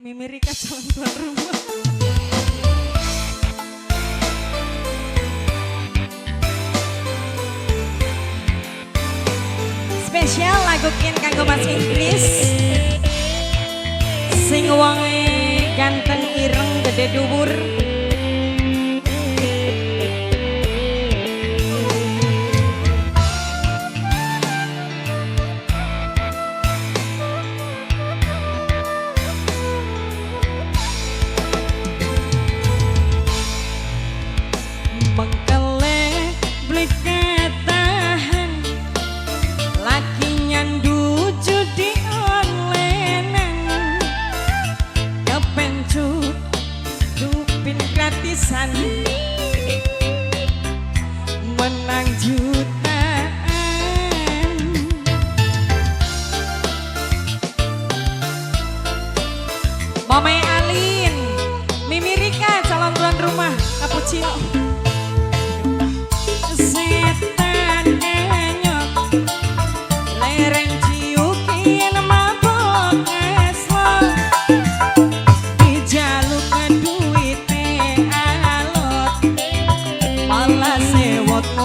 Mimi Rika calon tuan rumah. Spesial lagu kian kanggo Mas Inggris. Sing wonge ganteng ireng gede dhuwur. Bengkele beli ketahan laki nyandu judi onlinean kepencut dupin gratisan menang jutaan Mama Alin Mimi Rika calon tuan rumah Cappuccino.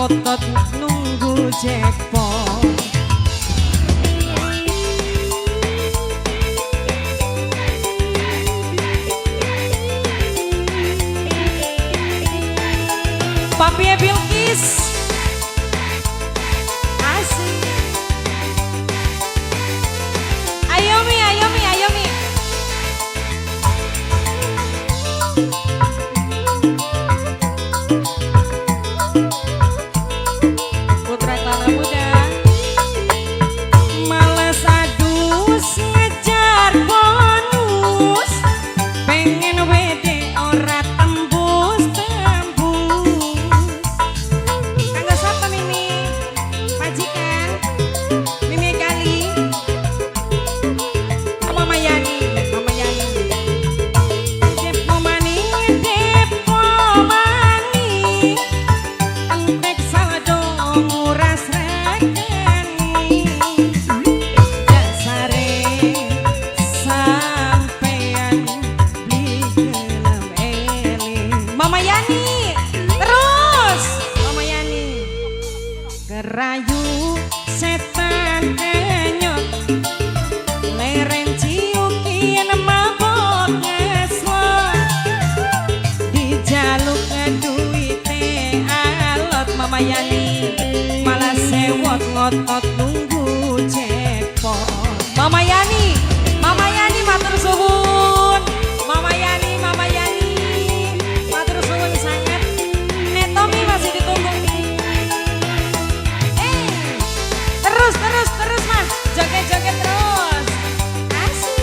Otot nunggu jackpot. Papi Bilkis asik. Ayomi, ayomi, ayomi. Mama Yani, terus Mama Yani kerayu setan kenyot leren ciukin mabok ngeslot dijaluk duite alot Mama Yani malah sewot ngotot nunggu jackpot. Mama Yani matur suwun. Mama Yani matur suwun sangat. Tommy masih ditunggu. Terus mah, joget-joget terus. Asik.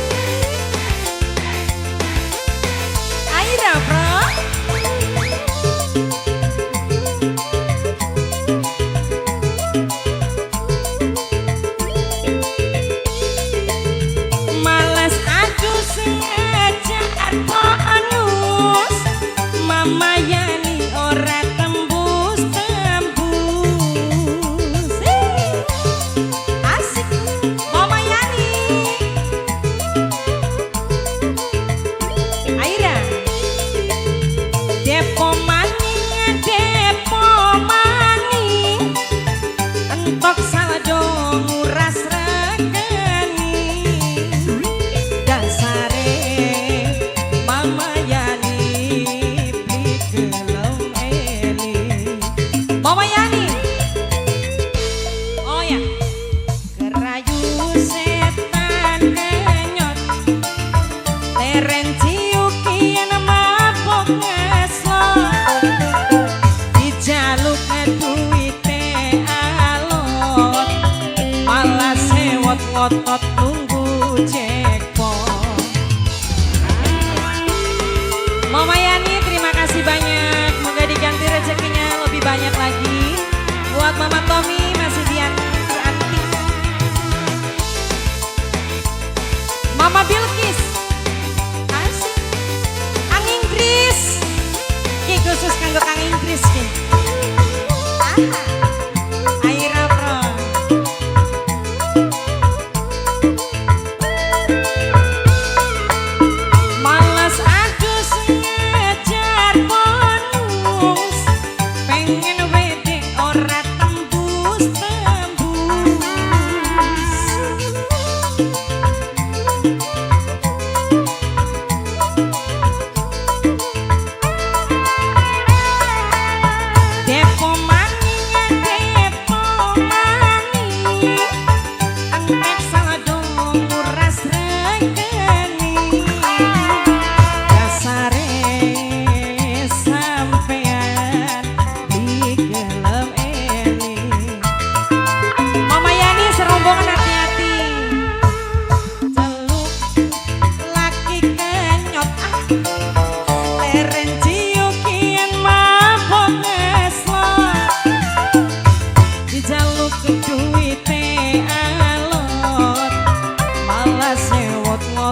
Aira bro. Males aku sengaja bonus Mama Yani ora tembus asik Mama Yani Aira depo maning entok saldo nguras regani dasare Mama Yani beli gelem eli. Mama Yani oh ya kerayu setan kenyot leren ciukin mabok ngeslot dijaluk duite alot malah sewot ngotot nunggu jackpot. Mama Yani terima kasih banyak, semoga diganti rezekinya lebih banyak lagi. Buat Mama Tommy masih dianti. Mama Bilkis asik. Kang Inggris ki khusus kanggo Kang Inggris ki. Aira bro.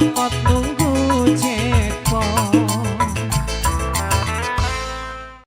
Pokot nunggu jackpot.